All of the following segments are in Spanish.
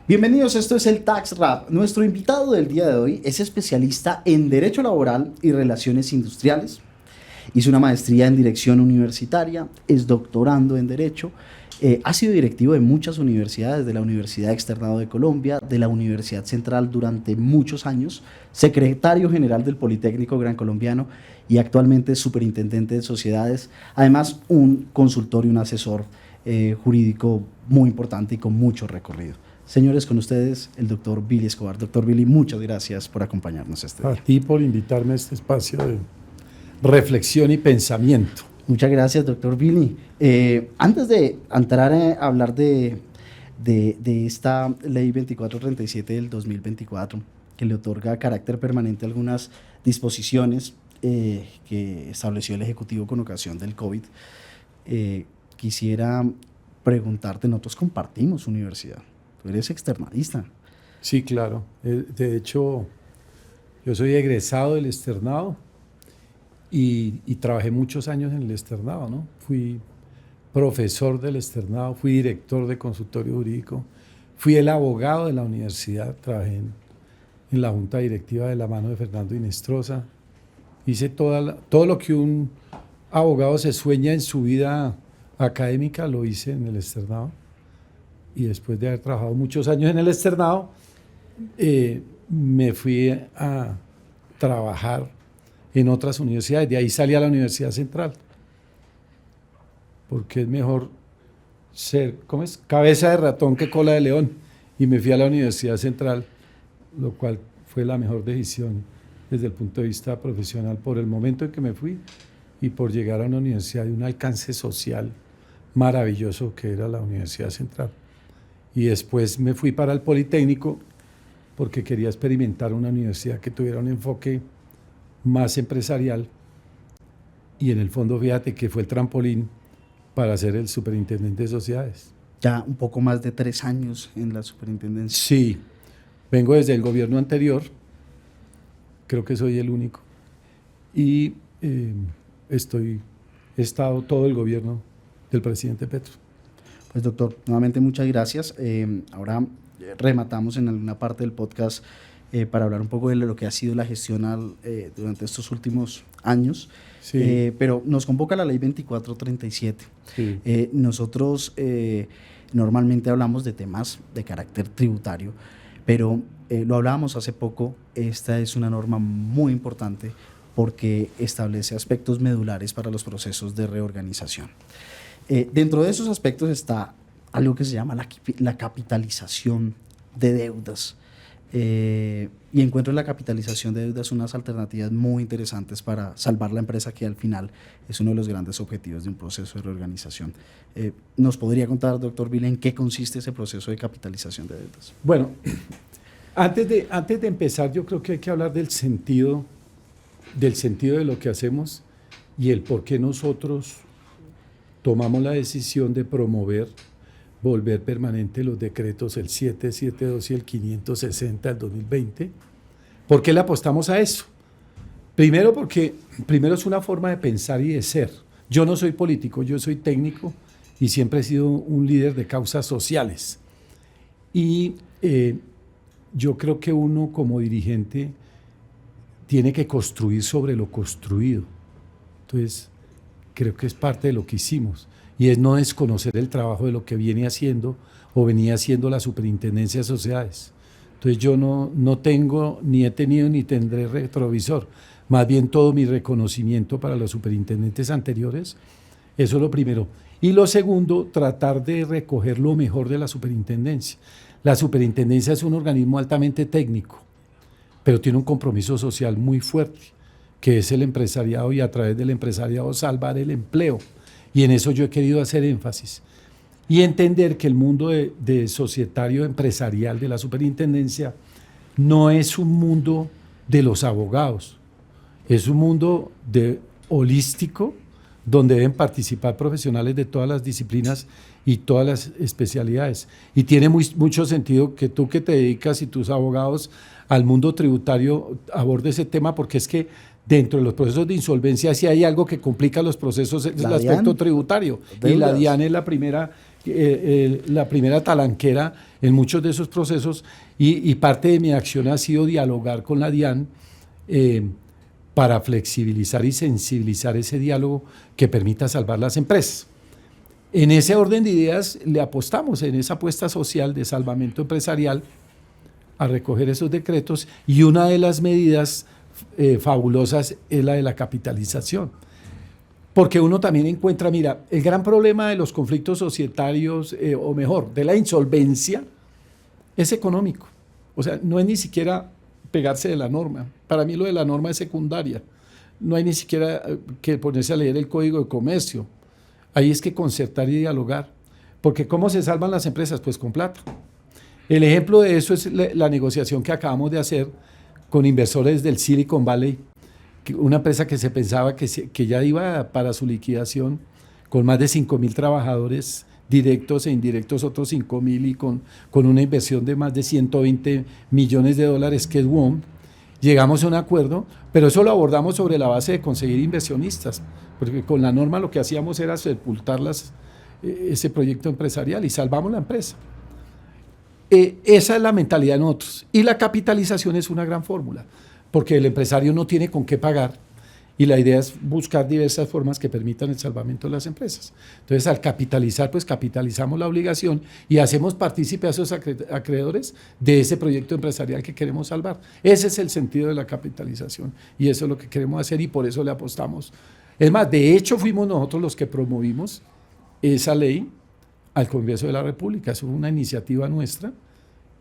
Bienvenidos, esto es el Tax Rap. Nuestro invitado del día de hoy es especialista en Derecho Laboral y Relaciones Industriales. Hizo una maestría en Dirección Universitaria, es doctorando en Derecho, ha sido directivo de muchas universidades, de la Universidad Externado de Colombia, de la Universidad Central durante muchos años, secretario general del Politécnico Gran Colombiano y actualmente superintendente de sociedades, además un consultor y un asesor jurídico muy importante y con mucho recorrido. Señores, con ustedes el doctor Billy Escobar. Doctor Billy, muchas gracias por acompañarnos este día. A ti por invitarme a este espacio de reflexión y pensamiento. Muchas gracias, doctor Billy. Antes de entrar a hablar de esta ley 2437 del 2024, que le otorga carácter permanente a algunas disposiciones que estableció el Ejecutivo con ocasión del COVID, quisiera preguntarte, nosotros compartimos universidad. Tú eres externadista. Sí, claro. De hecho, yo soy egresado del externado y trabajé muchos años en el externado, ¿no? Fui profesor del externado, fui director de consultorio jurídico, fui el abogado de la universidad, trabajé en la junta directiva de la mano de Fernando Inestrosa. Hice todo lo que un abogado se sueña en su vida académica, lo hice en el externado. Y después de haber trabajado muchos años en el externado, me fui a trabajar en otras universidades. De ahí salí a la Universidad Central, porque es mejor ser, ¿cómo es?, cabeza de ratón que cola de león. Y me fui a la Universidad Central, lo cual fue la mejor decisión desde el punto de vista profesional por el momento en que me fui y por llegar a una universidad de un alcance social maravilloso que era la Universidad Central. Y después me fui para el Politécnico porque quería experimentar una universidad que tuviera un enfoque más empresarial y en el fondo fíjate que fue el trampolín para ser el superintendente de sociedades. Ya un poco más de 3 años en la superintendencia. Sí, vengo desde el gobierno anterior, creo que soy el único, y he estado todo el gobierno del presidente Petro. Pues doctor, nuevamente muchas gracias. Ahora rematamos en alguna parte del podcast para hablar un poco de lo que ha sido la gestión durante estos últimos años. Sí. Pero nos convoca la ley 2437. Sí. Nosotros normalmente hablamos de temas de carácter tributario, pero lo hablábamos hace poco, esta es una norma muy importante porque establece aspectos medulares para los procesos de reorganización. Dentro de esos aspectos está algo que se llama la capitalización de deudas. Y encuentro en la capitalización de deudas unas alternativas muy interesantes para salvar la empresa, que al final es uno de los grandes objetivos de un proceso de reorganización. ¿Nos podría contar, doctor Billy, en qué consiste ese proceso de capitalización de deudas? Bueno, antes de empezar, yo creo que hay que hablar del sentido de lo que hacemos y el por qué nosotros tomamos la decisión de volver permanente los decretos, el 772 y el 560 del 2020. ¿Por qué le apostamos a eso? Primero es una forma de pensar y de ser. Yo no soy político, yo soy técnico y siempre he sido un líder de causas sociales. Y yo creo que uno como dirigente tiene que construir sobre lo construido. Entonces, creo que es parte de lo que hicimos, y es no desconocer el trabajo de lo que viene haciendo o venía haciendo la Superintendencia de Sociedades. Entonces yo no tengo, ni he tenido, ni tendré retrovisor. Más bien todo mi reconocimiento para los superintendentes anteriores, eso es lo primero. Y lo segundo, tratar de recoger lo mejor de la superintendencia. La superintendencia es un organismo altamente técnico, pero tiene un compromiso social muy fuerte, que es el empresariado, y a través del empresariado salvar el empleo. Y en eso yo he querido hacer énfasis. Y entender que el mundo de societario empresarial de la superintendencia no es un mundo de los abogados, es un mundo holístico, donde deben participar profesionales de todas las disciplinas y todas las especialidades. Y tiene mucho sentido que tú que te dedicas y tus abogados al mundo tributario aborde ese tema, porque es que dentro de los procesos de insolvencia, si hay algo que complica los procesos, es el aspecto tributario. Deudas. Y la DIAN es la primera talanquera en muchos de esos procesos, y parte de mi acción ha sido dialogar con la DIAN para flexibilizar y sensibilizar ese diálogo que permita salvar las empresas. En ese orden de ideas le apostamos en esa apuesta social de salvamento empresarial a recoger esos decretos, y una de las medidas fabulosas es la de la capitalización. Porque uno también encuentra, mira, el gran problema de los conflictos societarios, o mejor, de la insolvencia, es económico. O sea, no es ni siquiera pegarse de la norma. Para mí lo de la norma es secundaria. No hay ni siquiera que ponerse a leer el Código de Comercio. Ahí es que concertar y dialogar. Porque ¿cómo se salvan las empresas? Pues con plata. El ejemplo de eso es la negociación que acabamos de hacer con inversores del Silicon Valley, una empresa que se pensaba que ya iba para su liquidación, con más de 5.000 trabajadores directos e indirectos, otros 5.000, y con una inversión de más de $120 millones, que es WOM. Llegamos a un acuerdo, pero eso lo abordamos sobre la base de conseguir inversionistas, porque con la norma lo que hacíamos era sepultar ese proyecto empresarial, y salvamos la empresa. Esa es la mentalidad de nosotros, y la capitalización es una gran fórmula, porque el empresario no tiene con qué pagar, y la idea es buscar diversas formas que permitan el salvamento de las empresas. Entonces, al capitalizar, pues capitalizamos la obligación y hacemos partícipe a esos acreedores de ese proyecto empresarial que queremos salvar. Ese es el sentido de la capitalización, y eso es lo que queremos hacer, y por eso le apostamos. Es más, de hecho fuimos nosotros los que promovimos esa ley al Congreso de la República. Eso fue una iniciativa nuestra,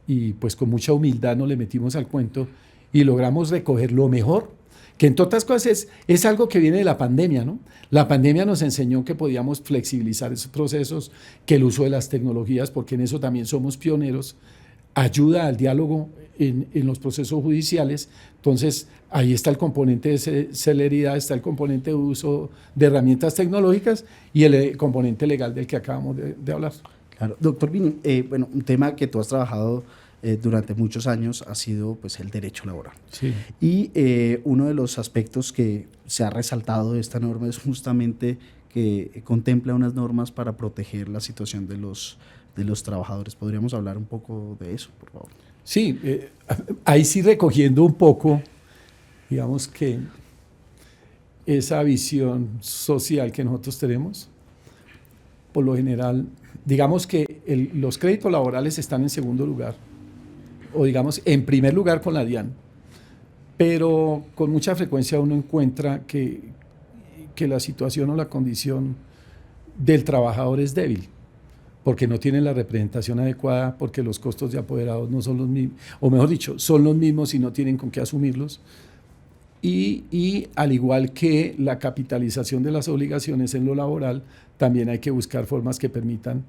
y pues con mucha humildad nos le metimos al cuento y logramos recoger lo mejor, que entre otras cosas es algo que viene de la pandemia, ¿no? La pandemia nos enseñó que podíamos flexibilizar esos procesos, que el uso de las tecnologías, porque en eso también somos pioneros, ayuda al diálogo en los procesos judiciales. Entonces, ahí está el componente de celeridad, está el componente de uso de herramientas tecnológicas, y el componente legal del que acabamos de hablar. Claro. Doctor Bini, bueno, un tema que tú has trabajado durante muchos años ha sido pues el derecho laboral. Sí. Y uno de los aspectos que se ha resaltado de esta norma es justamente que contempla unas normas para proteger la situación de los trabajadores. ¿Podríamos hablar un poco de eso, por favor? Sí, ahí sí recogiendo un poco, digamos que esa visión social que nosotros tenemos, por lo general, digamos que los créditos laborales están en segundo lugar, o digamos en primer lugar con la DIAN, pero con mucha frecuencia uno encuentra que la situación o la condición del trabajador es débil, porque no tienen la representación adecuada, porque los costos de apoderados no son los mismos, o mejor dicho, son los mismos y no tienen con qué asumirlos. Y al igual que la capitalización de las obligaciones en lo laboral, también hay que buscar formas que permitan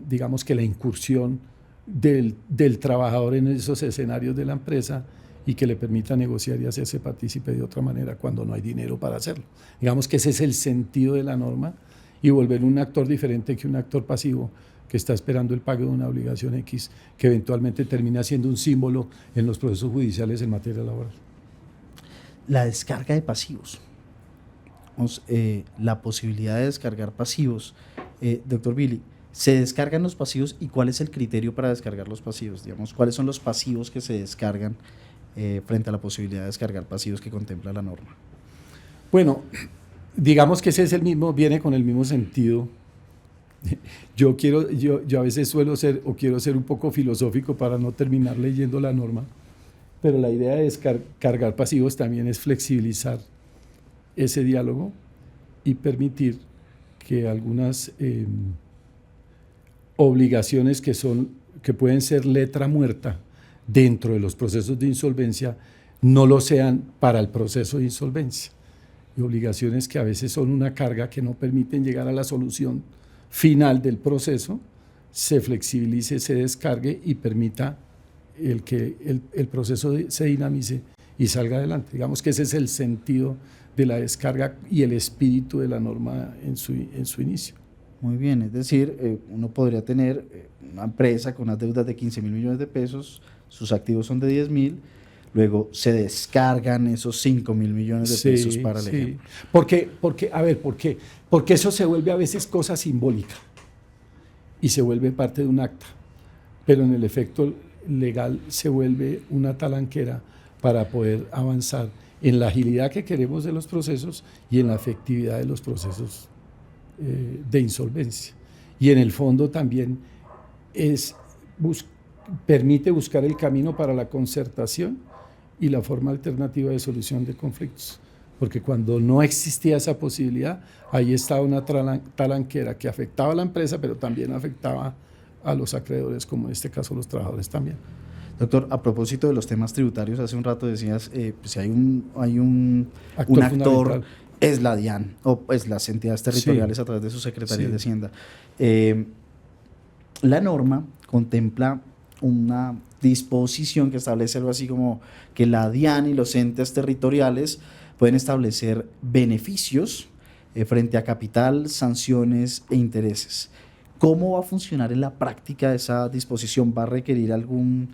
digamos que la incursión del trabajador en esos escenarios de la empresa, y que le permita negociar y hacerse partícipe de otra manera cuando no hay dinero para hacerlo. Digamos que ese es el sentido de la norma, y volver un actor diferente que un actor pasivo que está esperando el pago de una obligación X, que eventualmente termina siendo un símbolo en los procesos judiciales en materia laboral. La descarga de pasivos. La posibilidad de descargar pasivos. Doctor Billy, ¿se descargan los pasivos, y cuál es el criterio para descargar los pasivos? Digamos, ¿cuáles son los pasivos que se descargan frente a la posibilidad de descargar pasivos que contempla la norma? Bueno, digamos que ese es viene con el mismo sentido. Yo a veces quiero ser un poco filosófico para no terminar leyendo la norma, pero la idea de descargar pasivos también es flexibilizar ese diálogo y permitir que algunas obligaciones que pueden ser letra muerta dentro de los procesos de insolvencia no lo sean para el proceso de insolvencia. Y obligaciones que a veces son una carga que no permiten llegar a la solución final del proceso, se flexibilice, se descargue y permita que el proceso se dinamice y salga adelante. Digamos que ese es el sentido de la descarga y el espíritu de la norma en su inicio. Muy bien, es decir, uno podría tener una empresa con unas deudas de 15.000 millones de pesos, sus activos son de 10.000, luego se descargan esos 5.000 millones de pesos para el ejemplo. ¿Por qué? Porque eso se vuelve a veces cosa simbólica y se vuelve parte de un acta, pero en el efecto legal se vuelve una talanquera para poder avanzar en la agilidad que queremos de los procesos y en la efectividad de los procesos de insolvencia. Y en el fondo también permite buscar el camino para la concertación y la forma alternativa de solución de conflictos. Porque cuando no existía esa posibilidad, ahí estaba una talanquera que afectaba a la empresa, pero también afectaba a los acreedores, como en este caso los trabajadores también. Doctor, a propósito de los temas tributarios, hace un rato decías, pues hay un actor, es la DIAN, o pues las entidades territoriales a través de sus secretarías de Hacienda. La norma contempla una disposición que establece algo así como que la DIAN y los entes territoriales pueden establecer beneficios frente a capital, sanciones e intereses. ¿Cómo va a funcionar en la práctica esa disposición? ¿Va a requerir algún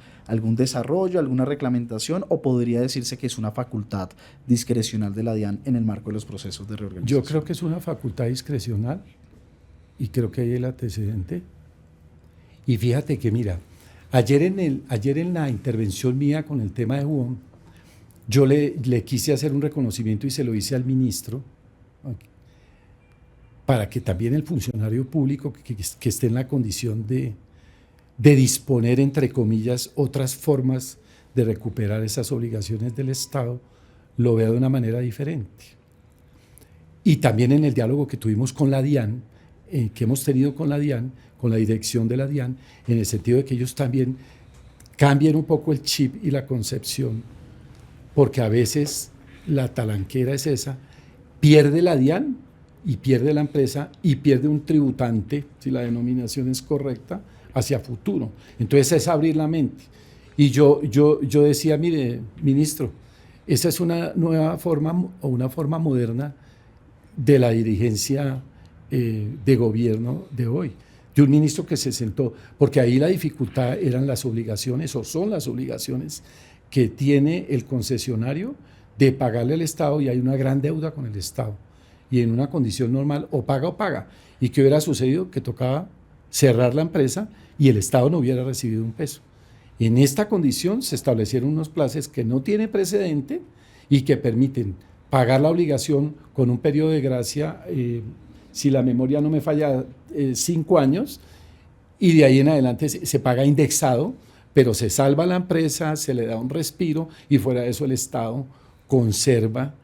desarrollo, alguna reglamentación, o podría decirse que es una facultad discrecional de la DIAN en el marco de los procesos de reorganización? Yo creo que es una facultad discrecional y creo que hay el antecedente. Y fíjate que, mira, ayer en la intervención mía con el tema de Huon, yo le quise hacer un reconocimiento y se lo hice al ministro, para que también el funcionario público que esté en la condición de disponer, entre comillas, otras formas de recuperar esas obligaciones del Estado, lo vea de una manera diferente. Y también en el diálogo que tuvimos con la DIAN, que hemos tenido con la DIAN, con la dirección de la DIAN, en el sentido de que ellos también cambien un poco el chip y la concepción, porque a veces la talanquera es esa, pierde la DIAN y pierde la empresa y pierde un tributante, si la denominación es correcta, hacia futuro. Entonces es abrir la mente. Y yo decía, mire, ministro, esa es una nueva forma o una forma moderna de la dirigencia de gobierno de hoy, de un ministro que se sentó, porque ahí la dificultad eran las obligaciones, o son las obligaciones que tiene el concesionario de pagarle al Estado, y hay una gran deuda con el Estado. Y en una condición normal, o paga. ¿Y qué hubiera sucedido? Que tocaba cerrar la empresa y el Estado no hubiera recibido un peso. En esta condición se establecieron unos plazos que no tienen precedente y que permiten pagar la obligación con un periodo de gracia, si la memoria no me falla, 5 años, y de ahí en adelante se paga indexado, pero se salva la empresa, se le da un respiro, y fuera de eso el Estado conserva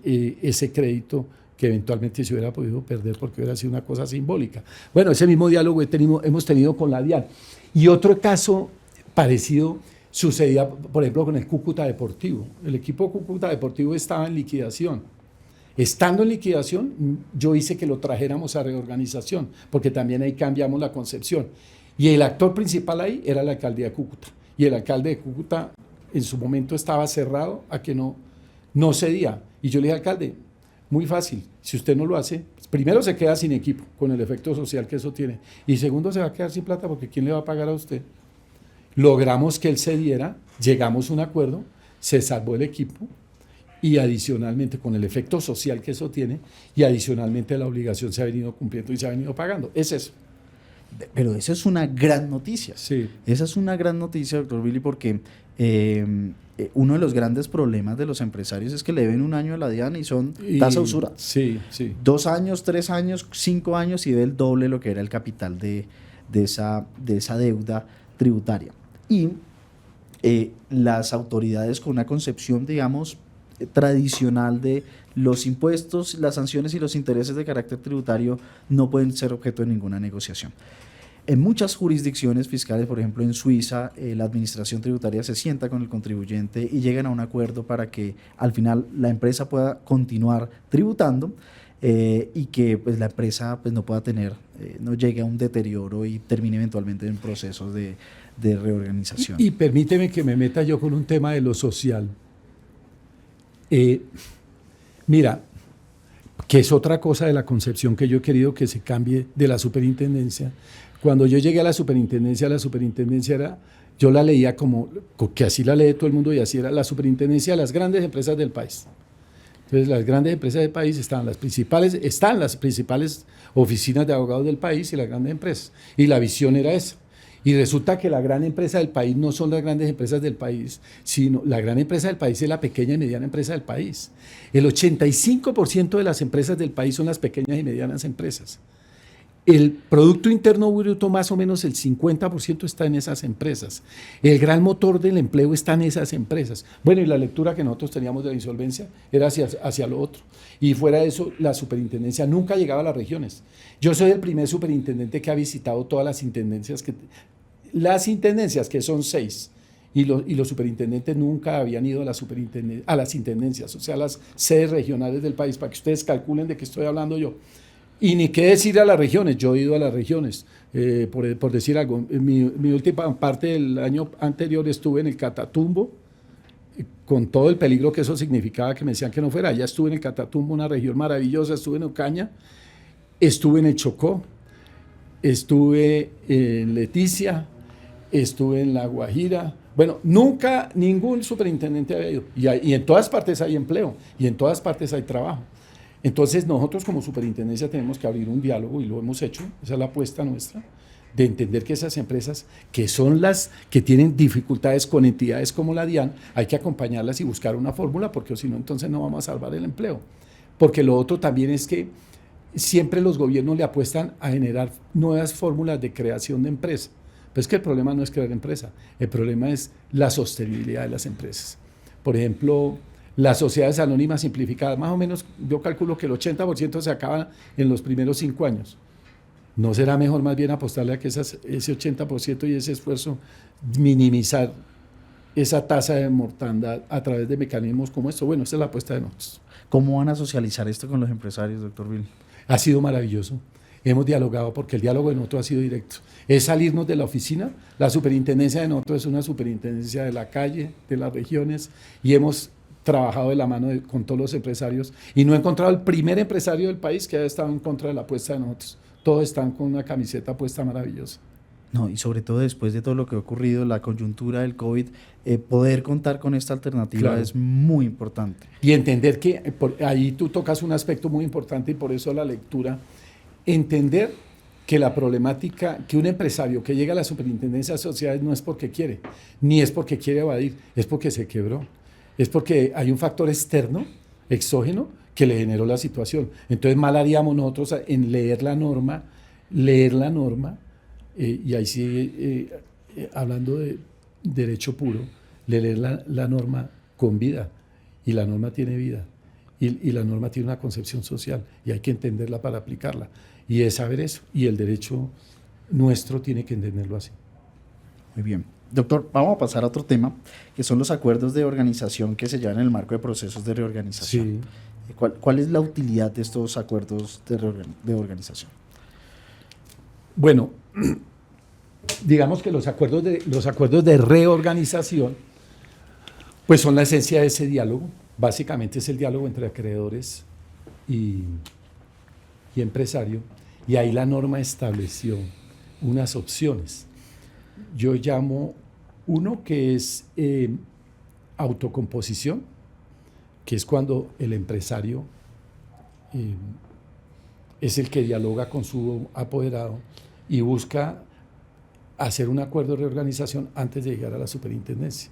ese crédito que eventualmente se hubiera podido perder porque hubiera sido una cosa simbólica. Bueno, ese mismo diálogo hemos tenido con la DIAN. Y otro caso parecido sucedía, por ejemplo, con el Cúcuta Deportivo. El equipo Cúcuta Deportivo estaba en liquidación. Estando en liquidación, yo hice que lo trajéramos a reorganización, porque también ahí cambiamos la concepción. Y el actor principal ahí era la alcaldía de Cúcuta. Y el alcalde de Cúcuta en su momento estaba cerrado a que no cedía. Y yo le dije, alcalde, muy fácil, si usted no lo hace, primero se queda sin equipo, con el efecto social que eso tiene, y segundo se va a quedar sin plata, porque ¿quién le va a pagar a usted? Logramos que él cediera, llegamos a un acuerdo, se salvó el equipo, y adicionalmente con el efecto social que eso tiene, y adicionalmente la obligación se ha venido cumpliendo y se ha venido pagando. Es eso. Pero esa es una gran noticia. Sí. Esa es una gran noticia, doctor Billy, porque uno de los grandes problemas de los empresarios es que le deben 1 año a la DIAN y son tasa usura. Sí. 2 años, 3 años, 5 años, y debe el doble lo que era el capital de esa deuda tributaria. Y las autoridades con una concepción, digamos, tradicional de los impuestos, las sanciones y los intereses de carácter tributario no pueden ser objeto de ninguna negociación. En muchas jurisdicciones fiscales, por ejemplo en Suiza, la administración tributaria se sienta con el contribuyente y llegan a un acuerdo para que al final la empresa pueda continuar tributando y que pues, la empresa pues, no pueda tener, no llegue a un deterioro y termine eventualmente en procesos de reorganización. Y permíteme que me meta yo con un tema de lo social. Mira, que es otra cosa de la concepción que yo he querido que se cambie de la superintendencia. Cuando yo llegué a la superintendencia era, yo la leía como, que así la lee todo el mundo y así era, la superintendencia de las grandes empresas del país. Entonces, las grandes empresas del país están las principales oficinas de abogados del país y las grandes empresas. Y la visión era esa. Y resulta que la gran empresa del país no son las grandes empresas del país, sino la gran empresa del país es la pequeña y mediana empresa del país. El 85% de las empresas del país son las pequeñas y medianas empresas. El Producto Interno Bruto, más o menos el 50% está en esas empresas. El gran motor del empleo está en esas empresas. Bueno, y la lectura que nosotros teníamos de la insolvencia era hacia lo otro. Y fuera de eso, la superintendencia nunca llegaba a las regiones. Yo soy el primer superintendente que ha visitado todas las intendencias, que son 6, y los superintendentes nunca habían ido a las intendencias, o sea, a las sedes regionales del país, para que ustedes calculen de qué estoy hablando yo. Y ni qué decir a las regiones, yo he ido a las regiones, por decir algo. Mi última parte del año anterior estuve en el Catatumbo, con todo el peligro que eso significaba, que me decían que no fuera. Allá estuve en el Catatumbo, una región maravillosa, estuve en Ocaña, estuve en el Chocó, estuve en Leticia, estuve en La Guajira. Bueno, nunca ningún superintendente había ido. Y en todas partes hay empleo, y en todas partes hay trabajo. Entonces nosotros como superintendencia tenemos que abrir un diálogo, y lo hemos hecho, esa es la apuesta nuestra, de entender que esas empresas, que son las que tienen dificultades con entidades como la DIAN, hay que acompañarlas y buscar una fórmula, porque si no, entonces no vamos a salvar el empleo. Porque lo otro también es que siempre los gobiernos le apuestan a generar nuevas fórmulas de creación de empresa. Pero es que el problema no es crear empresa, el problema es la sostenibilidad de las empresas. Por ejemplo, las sociedades anónimas simplificadas, más o menos yo calculo que el 80% se acaba en los primeros 5 años. ¿No será mejor más bien apostarle a que ese 80% y ese esfuerzo, minimizar esa tasa de mortandad a través de mecanismos como esto? Bueno, esa es la apuesta de nosotros. ¿Cómo van a socializar esto con los empresarios, doctor Bill? Ha sido maravilloso. Hemos dialogado porque el diálogo de nosotros ha sido directo. Es salirnos de la oficina. La superintendencia de nosotros es una superintendencia de la calle, de las regiones, y hemos trabajado de la mano con todos los empresarios y no he encontrado el primer empresario del país que haya estado en contra de la apuesta de nosotros. Todos están con una camiseta puesta maravillosa. No, y sobre todo después de todo lo que ha ocurrido, la coyuntura del COVID, poder contar con esta alternativa, claro, es muy importante. Y entender que ahí tú tocas un aspecto muy importante, y por eso la lectura, entender que la problemática, que un empresario que llega a la superintendencia de sociedades no es porque quiere, ni es porque quiere evadir, es porque se quebró. Es porque hay un factor externo, exógeno, que le generó la situación. Entonces mal haríamos nosotros en leer la norma, y ahí sí, hablando de derecho puro, leer la norma con vida, y la norma tiene vida, y la norma tiene una concepción social, y hay que entenderla para aplicarla, y es saber eso, y el derecho nuestro tiene que entenderlo así. Muy bien. Doctor, vamos a pasar a otro tema, que son los acuerdos de organización que se llevan en el marco de procesos de reorganización. Sí. ¿Cuál es la utilidad de estos acuerdos de organización? Bueno, digamos que los acuerdos de reorganización pues son la esencia de ese diálogo. Básicamente es el diálogo entre acreedores y empresario, y ahí la norma estableció unas opciones. Yo llamo uno que es autocomposición, que es cuando el empresario es el que dialoga con su apoderado y busca hacer un acuerdo de reorganización antes de llegar a la superintendencia.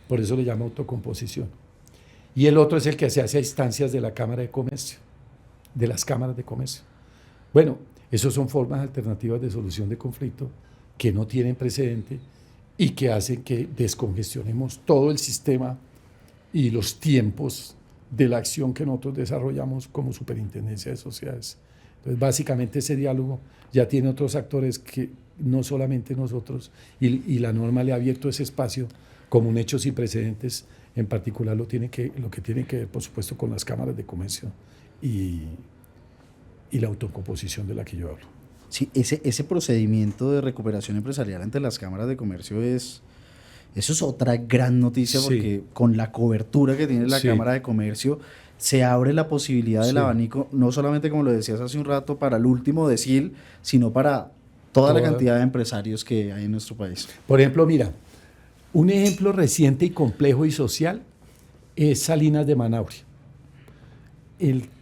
Por eso le llama autocomposición. Y el otro es el que se hace a instancias de la Cámara de Comercio, de las cámaras de comercio. Bueno, esas son formas alternativas de solución de conflicto que no tienen precedente y que hacen que descongestionemos todo el sistema y los tiempos de la acción que nosotros desarrollamos como superintendencia de sociedades. Entonces, básicamente ese diálogo ya tiene otros actores que no solamente nosotros, y la norma le ha abierto ese espacio como un hecho sin precedentes, en particular lo que tiene que ver, por supuesto, con las cámaras de comercio y la autocomposición de la que yo hablo. Sí, ese procedimiento de recuperación empresarial ante las cámaras de comercio es Eso es otra gran noticia, Sí. porque con la cobertura que tiene la Sí. Cámara de Comercio se abre la posibilidad del Sí. abanico, no solamente como lo decías hace un rato, para el último decil, sino para toda la Toda- cantidad de empresarios que hay en nuestro país. Por ejemplo, mira, un ejemplo reciente y complejo y social es Salinas de Manaure.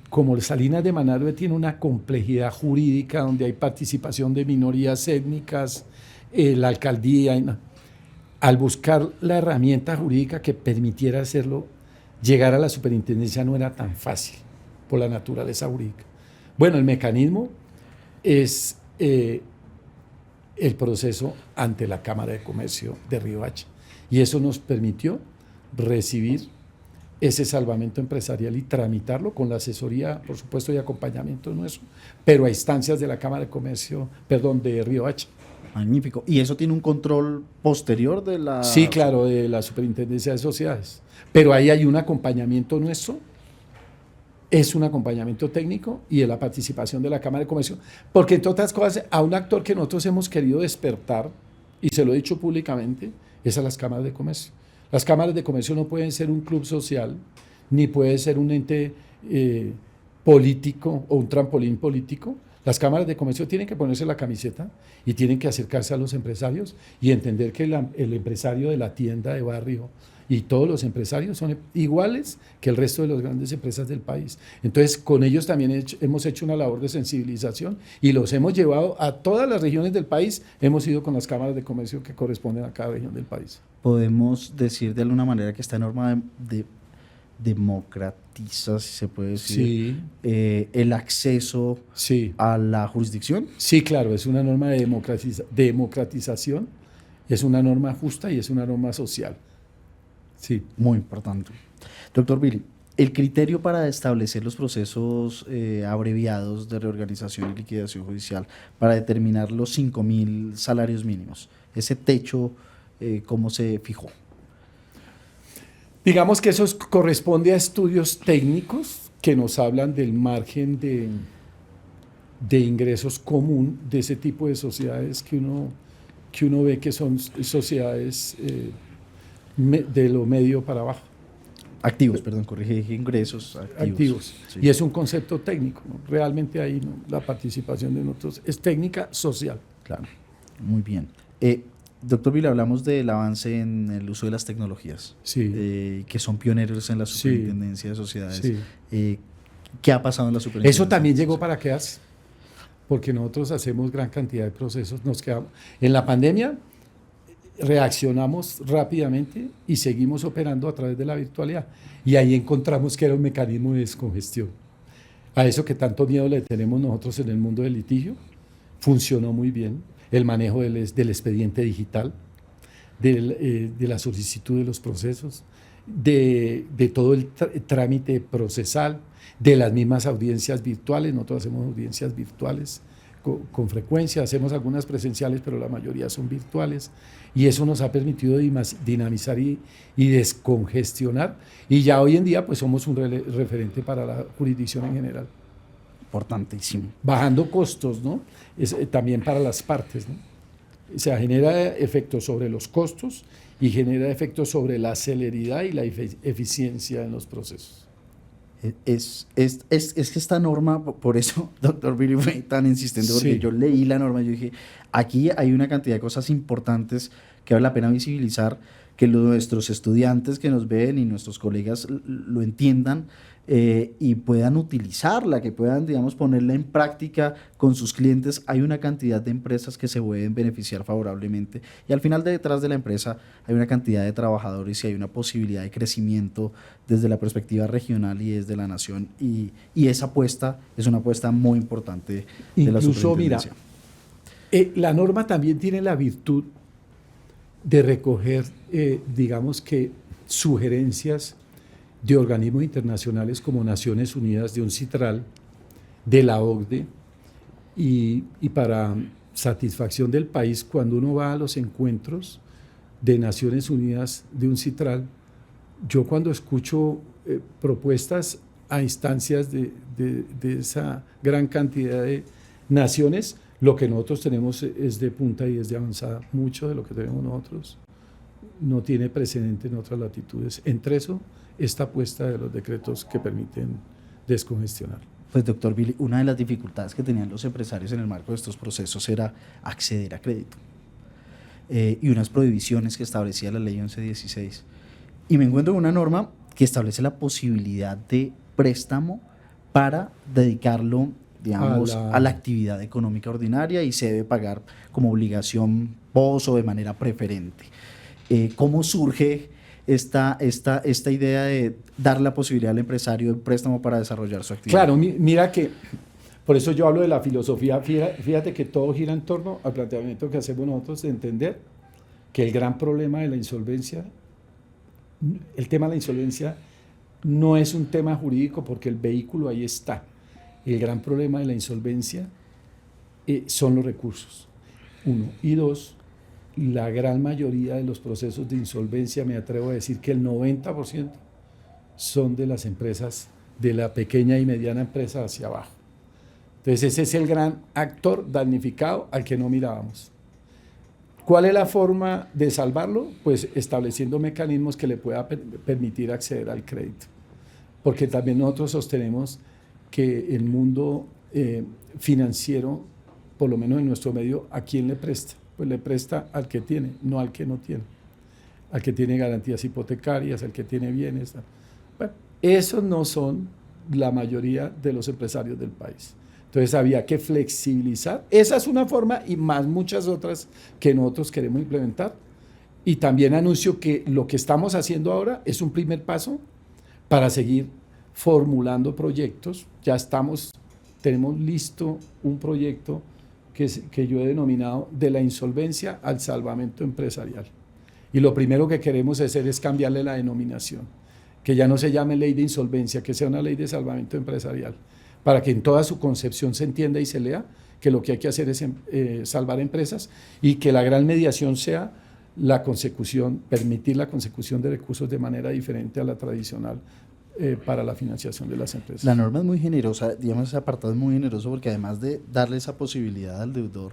Como Salinas de Manaure tiene una complejidad jurídica donde hay participación de minorías étnicas, la alcaldía, al buscar la herramienta jurídica que permitiera hacerlo, llegar a la superintendencia no era tan fácil por la naturaleza jurídica. Bueno, el mecanismo es el proceso ante la Cámara de Comercio de Riohacha. Y eso nos permitió recibir ese salvamento empresarial y tramitarlo con la asesoría, por supuesto, y acompañamiento nuestro, pero a instancias de la Cámara de Comercio, perdón, de Riohacha. Magnífico. ¿Y eso tiene un control posterior de la...? Sí, claro, de la Superintendencia de Sociedades. Pero ahí hay un acompañamiento nuestro, es un acompañamiento técnico y de la participación de la Cámara de Comercio, porque entre otras cosas, a un actor que nosotros hemos querido despertar, y se lo he dicho públicamente, es a las cámaras de comercio. Las cámaras de comercio no pueden ser un club social, ni puede ser un ente político o un trampolín político. Las cámaras de comercio tienen que ponerse la camiseta y tienen que acercarse a los empresarios y entender que el empresario de la tienda de barrio y todos los empresarios son iguales que el resto de las grandes empresas del país. Entonces, con ellos también hemos hecho una labor de sensibilización y los hemos llevado a todas las regiones del país. Hemos ido con las cámaras de comercio que corresponden a cada región del país. Podemos decir de alguna manera que esta norma democratiza, si se puede decir, Sí, el acceso sí, a la jurisdicción. sí, claro, es una norma de democratización, es una norma justa y es una norma social. Sí. Muy importante. Doctor Billy, el criterio para establecer los procesos abreviados de reorganización y liquidación judicial para determinar los 5.000 salarios mínimos, ese techo, ¿cómo se fijó? Digamos que eso corresponde a estudios técnicos que nos hablan del margen de ingresos común de ese tipo de sociedades que uno ve que son sociedades de lo medio para abajo. Activos, perdón, corrige, dije ingresos Activos. Sí. Y es un concepto técnico, ¿no? Realmente ahí, ¿no?, la participación de nosotros es técnica social. Claro, muy bien. Doctor Billy, hablamos del avance en el uso de las tecnologías, Sí. que son pioneros en la Sí. superintendencia de sociedades. Sí. ¿Qué ha pasado en la superintendencia? Eso también llegó para quedarse, porque nosotros hacemos gran cantidad de procesos, nos quedamos. En la pandemia reaccionamos rápidamente y seguimos operando a través de la virtualidad. Y ahí encontramos que era un mecanismo de descongestión. A eso que tanto miedo le tenemos nosotros en el mundo del litigio, funcionó muy bien. El manejo del expediente digital, de la solicitud de los procesos, de todo el trámite procesal, de las mismas audiencias virtuales. Nosotros hacemos audiencias virtuales con frecuencia, hacemos algunas presenciales, pero la mayoría son virtuales, y eso nos ha permitido dinamizar y descongestionar, y ya hoy en día pues somos un referente para la jurisdicción en general. Importantísimo. Bajando costos, ¿no? También para las partes, ¿no? O sea, genera efectos sobre los costos y genera efectos sobre la celeridad y la eficiencia en los procesos. Es que esta norma, por eso, doctor Billy, fue tan insistente, porque Sí. yo leí la norma y yo dije, aquí hay una cantidad de cosas importantes que vale la pena visibilizar, que nuestros estudiantes que nos ven y nuestros colegas lo entiendan y puedan utilizarla, que puedan, digamos, ponerla en práctica con sus clientes. Hay una cantidad de empresas que se pueden beneficiar favorablemente y al final detrás de la empresa hay una cantidad de trabajadores y hay una posibilidad de crecimiento desde la perspectiva regional y desde la nación, y esa apuesta es una apuesta muy importante de la Incluso, mira, superintendencia. la norma también tiene la virtud de recoger, digamos que, sugerencias de organismos internacionales como Naciones Unidas, de UNCITRAL, de la OCDE, y para satisfacción del país, cuando uno va a los encuentros de Naciones Unidas, de UNCITRAL, yo cuando escucho propuestas a instancias de esa gran cantidad de naciones, lo que nosotros tenemos es de punta y es de avanzada. Mucho de lo que tenemos nosotros no tiene precedente en otras latitudes. Entre eso, esta apuesta de los decretos que permiten descongestionar. Pues doctor Billy, una de las dificultades que tenían los empresarios en el marco de estos procesos era acceder a crédito y unas prohibiciones que establecía la ley 1116. Y me encuentro con una norma que establece la posibilidad de préstamo para dedicarlo, digamos, a la actividad económica ordinaria y se debe pagar como obligación POS o de manera preferente. ¿Cómo surge esta idea de dar la posibilidad al empresario de préstamo para desarrollar su actividad? Claro, mira que por eso yo hablo de la filosofía. Fíjate que todo gira en torno al planteamiento que hacemos nosotros de entender que el gran problema de la insolvencia, el tema de la insolvencia no es un tema jurídico porque el vehículo ahí está. El gran problema de la insolvencia son los recursos, uno. Y dos, la gran mayoría de los procesos de insolvencia, me atrevo a decir que el 90% son de las empresas, de la pequeña y mediana empresa hacia abajo. Entonces ese es el gran actor damnificado al que no mirábamos. ¿Cuál es la forma de salvarlo? Pues estableciendo mecanismos que le pueda permitir acceder al crédito. Porque también nosotros sostenemos que el mundo financiero, por lo menos en nuestro medio, ¿a quién le presta? Pues le presta al que tiene, no al que no tiene. Al que tiene garantías hipotecarias, al que tiene bienes. Bueno, esos no son la mayoría de los empresarios del país. Entonces había que flexibilizar. Esa es una forma y más muchas otras que nosotros queremos implementar. Y también anuncio que lo que estamos haciendo ahora es un primer paso para seguir formulando proyectos. Ya tenemos listo un proyecto que yo he denominado de la insolvencia al salvamento empresarial. Y lo primero que queremos hacer es cambiarle la denominación, que ya no se llame ley de insolvencia, que sea una ley de salvamento empresarial, para que en toda su concepción se entienda y se lea que lo que hay que hacer es salvar empresas y que la gran mediación sea la consecución, permitir la consecución de recursos de manera diferente a la tradicional para la financiación de las empresas. La norma es muy generosa, digamos, ese apartado es muy generoso porque además de darle esa posibilidad al deudor,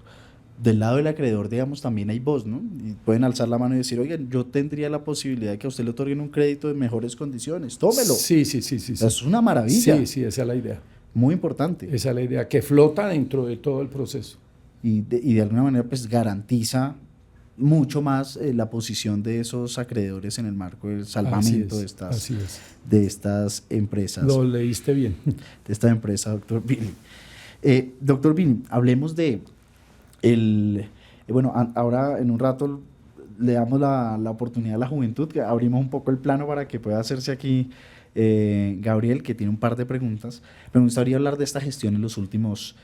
del lado del acreedor, digamos, también hay voz, ¿no? Y pueden alzar la mano y decir, oigan, yo tendría la posibilidad de que a usted le otorguen un crédito de mejores condiciones, tómelo. Sí. Es una maravilla. Sí, esa es la idea. Muy importante. Esa es la idea, que flota dentro de todo el proceso. Y de alguna manera, pues, garantiza mucho más la posición de esos acreedores en el marco del salvamento de estas empresas. Lo leíste bien. De esta empresa, doctor Billy. Doctor Billy, hablemos de bueno, ahora en un rato le damos la oportunidad a la juventud, que abrimos un poco el plano para que pueda hacerse aquí Gabriel, que tiene un par de preguntas. Me gustaría hablar de esta gestión en los últimos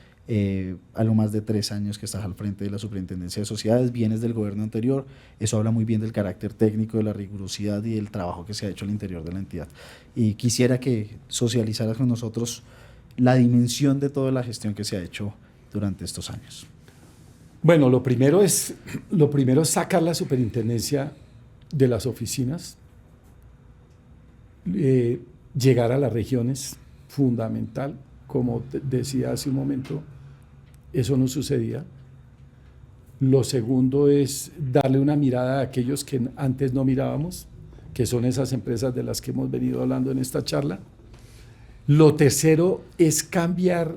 algo más de 3 años que estás al frente de la Superintendencia de Sociedades, vienes del gobierno anterior, eso habla muy bien del carácter técnico, de la rigurosidad y del trabajo que se ha hecho al interior de la entidad. Y quisiera que socializaras con nosotros la dimensión de toda la gestión que se ha hecho durante estos años. Bueno, lo primero es sacar la superintendencia de las oficinas, llegar a las regiones, fundamental. Como decía hace un momento, eso no sucedía. Lo segundo es darle una mirada a aquellos que antes no mirábamos, que son esas empresas de las que hemos venido hablando en esta charla. Lo tercero es cambiar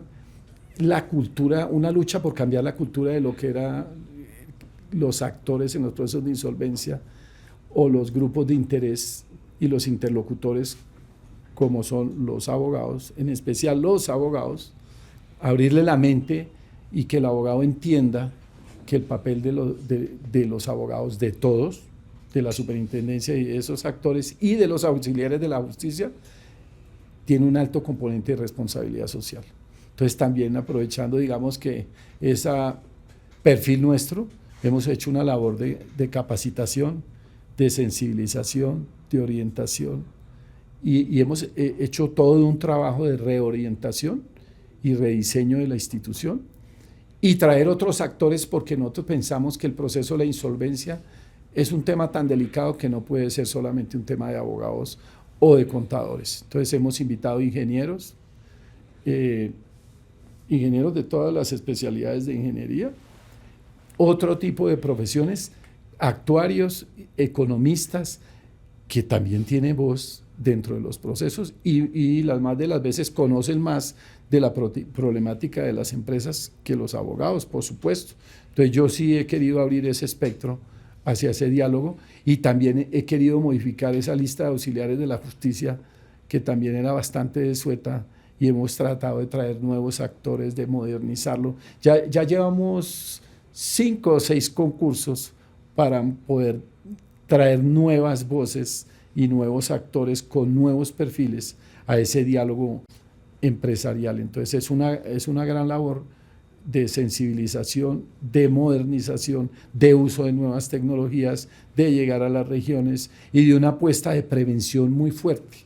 la cultura, una lucha por cambiar la cultura de lo que eran los actores en los procesos de insolvencia o los grupos de interés y los interlocutores como son los abogados, en especial los abogados, abrirle la mente y que el abogado entienda que el papel de los abogados, de todos, de la superintendencia y de esos actores y de los auxiliares de la justicia, tiene un alto componente de responsabilidad social. Entonces también aprovechando, digamos, que ese perfil nuestro, hemos hecho una labor de capacitación, de sensibilización, de orientación, y hemos hecho todo un trabajo de reorientación y rediseño de la institución y traer otros actores, porque nosotros pensamos que el proceso de la insolvencia es un tema tan delicado que no puede ser solamente un tema de abogados o de contadores. Entonces hemos invitado ingenieros, ingenieros de todas las especialidades de ingeniería, otro tipo de profesiones, actuarios, economistas, que también tienen voz dentro de los procesos y las más de las veces conocen más de la problemática de las empresas que los abogados, por supuesto. Entonces yo sí he querido abrir ese espectro hacia ese diálogo y también he querido modificar esa lista de auxiliares de la justicia que también era bastante desueta y hemos tratado de traer nuevos actores, de modernizarlo. Ya llevamos 5 o 6 concursos para poder traer nuevas voces y nuevos actores con nuevos perfiles a ese diálogo empresarial. Entonces es una gran labor de sensibilización, de modernización, de uso de nuevas tecnologías, de llegar a las regiones y de una apuesta de prevención muy fuerte.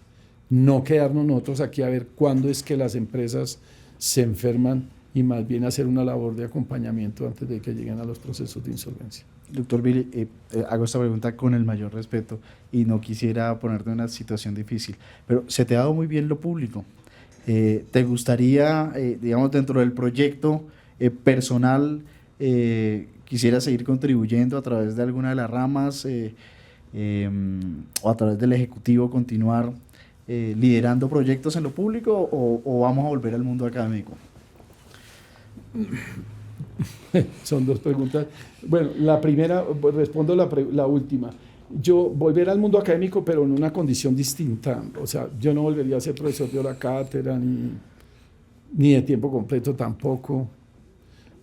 No quedarnos nosotros aquí a ver cuándo es que las empresas se enferman y más bien hacer una labor de acompañamiento antes de que lleguen a los procesos de insolvencia. Doctor Billy, hago esta pregunta con el mayor respeto y no quisiera ponerte en una situación difícil, pero se te ha dado muy bien lo público. ¿Te gustaría, digamos, dentro del proyecto personal, quisiera seguir contribuyendo a través de alguna de las ramas o a través del Ejecutivo continuar liderando proyectos en lo público o vamos a volver al mundo académico? Son 2 preguntas. Bueno, la primera, respondo la última. Yo volver al mundo académico, pero en una condición distinta. O sea, yo no volvería a ser profesor de hora cátedra, ni de tiempo completo tampoco.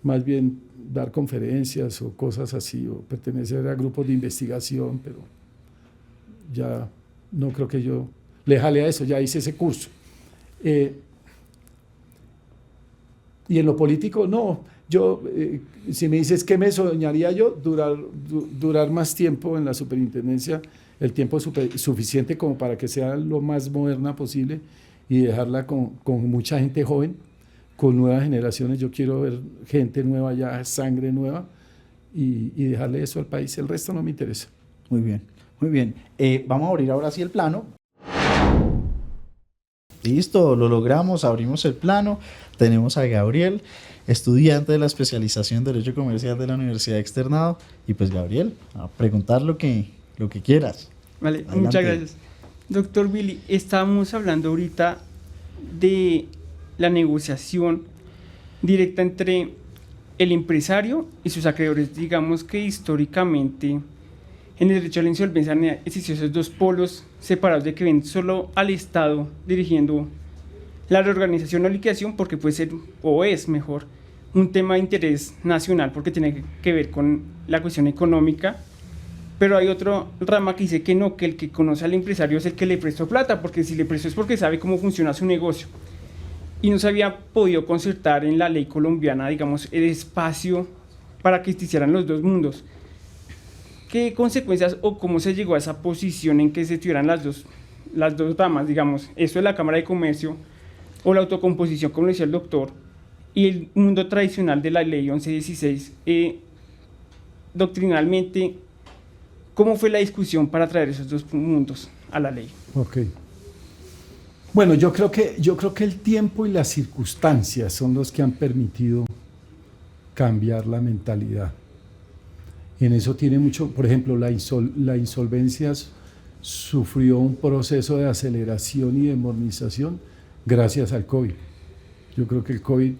Más bien dar conferencias o cosas así, o pertenecer a grupos de investigación, pero ya no creo que yo le jale a eso, ya hice ese curso. Y en lo político, no. Yo, si me dices qué me soñaría yo, durar más tiempo en la superintendencia, el tiempo suficiente como para que sea lo más moderna posible y dejarla con mucha gente joven, con nuevas generaciones. Yo quiero ver gente nueva ya, sangre nueva y dejarle eso al país. El resto no me interesa. Muy bien, muy bien. Vamos a abrir ahora sí el plano. Listo, lo logramos, abrimos el plano. Tenemos a Gabriel, estudiante de la especialización en Derecho Comercial de la Universidad Externado. Y pues Gabriel, a preguntar lo que quieras. Vale, Adelante. muchas gracias. Doctor Billy, estábamos hablando ahorita de la negociación directa entre el empresario y sus acreedores. Digamos que históricamente en el derecho a la insolvencia han existido esos 2 polos separados de que ven solo al Estado dirigiendo la reorganización o liquidación porque puede ser o es mejor un tema de interés nacional porque tiene que ver con la cuestión económica, pero hay otra rama que dice que no, que el que conoce al empresario es el que le prestó plata, porque si le prestó es porque sabe cómo funciona su negocio. Y no se había podido concertar en la ley colombiana, digamos, el espacio para que existieran los 2 mundos. ¿Qué consecuencias o cómo se llegó a esa posición en que se tuvieran las dos ramas, digamos, esto de la Cámara de Comercio o la autocomposición, como decía el doctor, y el mundo tradicional de la ley 1116? Doctrinalmente, ¿cómo fue la discusión para traer esos 2 mundos a la ley? Ok. Bueno, yo creo que el tiempo y las circunstancias son los que han permitido cambiar la mentalidad. En eso tiene mucho, por ejemplo, la insolvencia sufrió un proceso de aceleración y de modernización gracias al COVID. Yo creo que el COVID,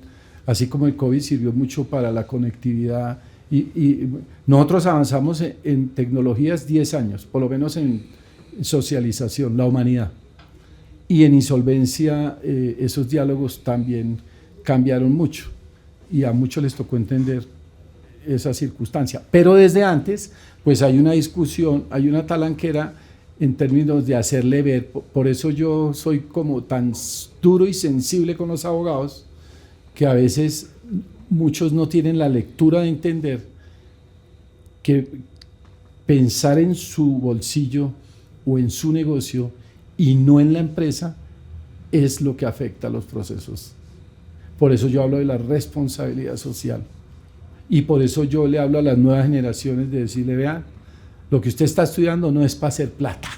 así como el COVID sirvió mucho para la conectividad y nosotros avanzamos en tecnologías 10 años, por lo menos en socialización, la humanidad. Y en insolvencia esos diálogos también cambiaron mucho y a muchos les tocó entender esa circunstancia. Pero desde antes, pues hay una discusión, hay una talanquera en términos de hacerle ver. Por eso yo soy como tan duro y sensible con los abogados, que a veces muchos no tienen la lectura de entender que pensar en su bolsillo o en su negocio y no en la empresa es lo que afecta a los procesos. Por eso yo hablo de la responsabilidad social. Y por eso yo le hablo a las nuevas generaciones de decirle, vean, lo que usted está estudiando no es para hacer plata.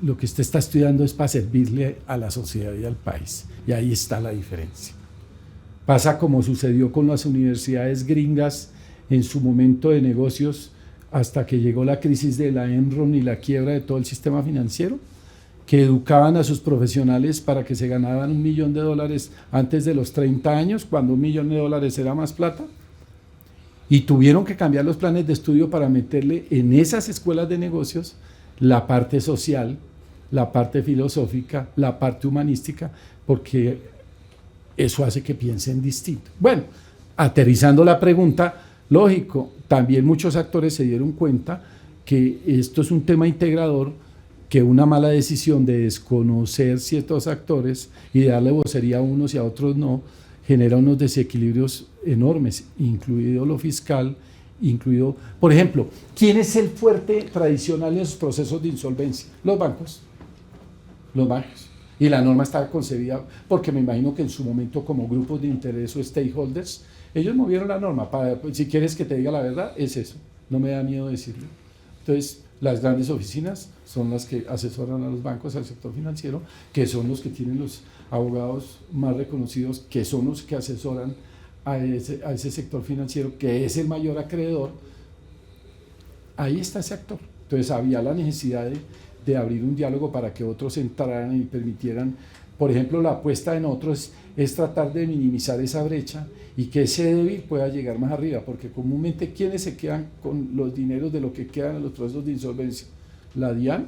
Lo que usted está estudiando es para servirle a la sociedad y al país. Y ahí está la diferencia. Pasa como sucedió con las universidades gringas en su momento de negocios. hasta que llegó la crisis de la Enron y la quiebra de todo el sistema financiero, que educaban a sus profesionales para que se ganaran $1 millón antes de los 30 años, cuando $1 millón era más plata, y tuvieron que cambiar los planes de estudio para meterle en esas escuelas de negocios la parte social, la parte filosófica, la parte humanística, porque eso hace que piensen distinto. Bueno, aterrizando la pregunta, lógico, también muchos actores se dieron cuenta que esto es un tema integrador, que una mala decisión de desconocer ciertos actores y de darle vocería a unos y a otros no, genera unos desequilibrios enormes, incluido lo fiscal, incluido, por ejemplo, ¿quién es el fuerte tradicional en los procesos de insolvencia? Los bancos. Los bancos. Y la norma está concebida porque me imagino que en su momento, como grupos de interés o stakeholders, ellos movieron la norma. Si quieres que te diga la verdad, es eso. No me da miedo decirlo. Entonces, las grandes oficinas son las que asesoran a los bancos, al sector financiero, que son los que tienen los abogados más reconocidos, que son los que asesoran a ese sector financiero, que es el mayor acreedor. Ahí está ese actor. Entonces había la necesidad de abrir un diálogo para que otros entraran y permitieran, por ejemplo, la apuesta en otros es tratar de minimizar esa brecha y que ese débil pueda llegar más arriba, porque comúnmente ¿quiénes se quedan con los dineros de lo que quedan en los procesos de insolvencia? La DIAN,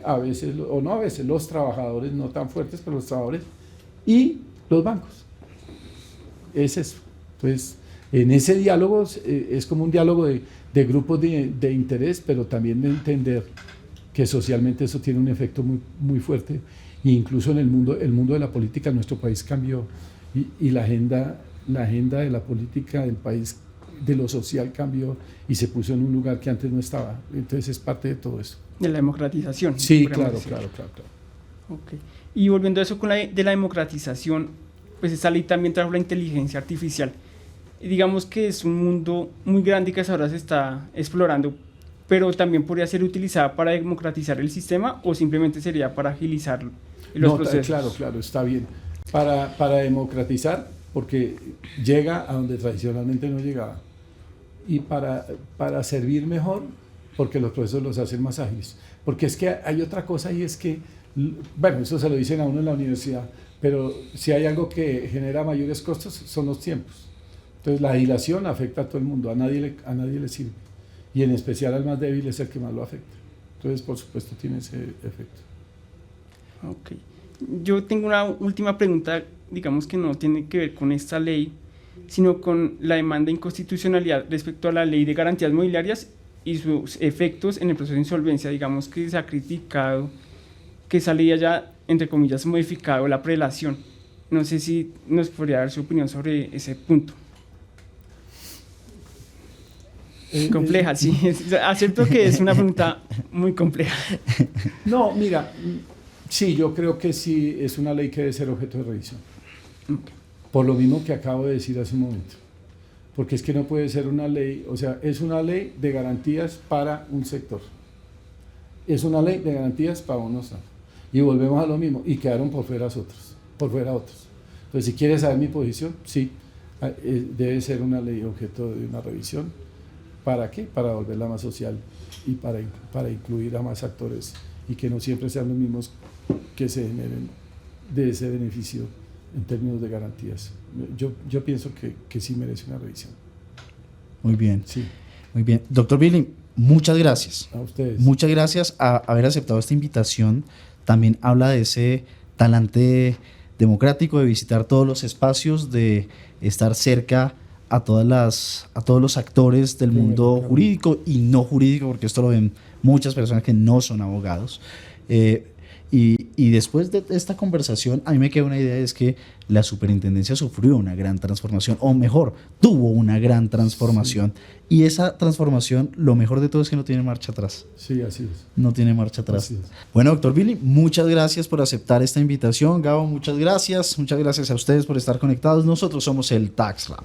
a veces, o no a veces, los trabajadores no tan fuertes, pero los trabajadores y los bancos. Es eso. Entonces, en ese diálogo es como un diálogo de grupos de interés, pero también de entender que socialmente eso tiene un efecto muy, muy fuerte, e incluso en el mundo de la política en nuestro país cambió, y la agenda de la política del país, de lo social, cambió y se puso en un lugar que antes no estaba. Entonces es parte de todo eso. De la democratización. Sí, claro. Okay. Y volviendo a eso de la democratización, pues esta ley también trajo la inteligencia artificial. Digamos que es un mundo muy grande y que ahora se está explorando, pero también podría ser utilizada para democratizar el sistema o simplemente sería para agilizar los procesos. Claro, está bien. Para democratizar, porque llega a donde tradicionalmente no llegaba, y para servir mejor, porque los procesos los hacen más ágiles. Porque es que hay otra cosa, y es que, bueno, eso se lo dicen a uno en la universidad, pero si hay algo que genera mayores costos son los tiempos. Entonces la dilación afecta a todo el mundo, a nadie le sirve, y en especial al más débil es el que más lo afecta. Entonces, por supuesto, tiene ese efecto. Ok. Yo tengo una última pregunta, digamos que no tiene que ver con esta ley, sino con la demanda de inconstitucionalidad respecto a la ley de garantías mobiliarias y sus efectos en el proceso de insolvencia. Digamos que se ha criticado que esa ley haya, entre comillas, modificado la prelación. No sé si nos podría dar su opinión sobre ese punto. Compleja, sí. Acepto que es una pregunta muy compleja. No, mira, sí, yo creo que sí es una ley que debe ser objeto de revisión. Okay. Por lo mismo que acabo de decir hace un momento. Porque es que no puede ser una ley, o sea, es una ley de garantías para un sector. Es una ley de garantías para unos. Y volvemos a lo mismo, y quedaron por fuera otros. Entonces, si quieres saber mi posición, sí, debe ser una ley objeto de una revisión. ¿Para qué? Para volverla más social y para incluir a más actores y que no siempre sean los mismos que se generen de ese beneficio en términos de garantías. Yo pienso que sí merece una revisión. Muy bien. Sí. Muy bien. Doctor Billy, muchas gracias. A ustedes. Muchas gracias a haber aceptado esta invitación. También habla de ese talante democrático, de visitar todos los espacios, de estar cerca a todos los actores del mundo jurídico y no jurídico, porque esto lo ven muchas personas que no son abogados. Y después de esta conversación, a mí me queda una idea, es que la superintendencia sufrió una gran transformación, o mejor, tuvo una gran transformación. Sí. Y esa transformación, lo mejor de todo es que no tiene marcha atrás. Sí, así es. No tiene marcha atrás. Bueno, doctor Billy, muchas gracias por aceptar esta invitación. Gabo, muchas gracias. Muchas gracias a ustedes por estar conectados. Nosotros somos el Tax Lab.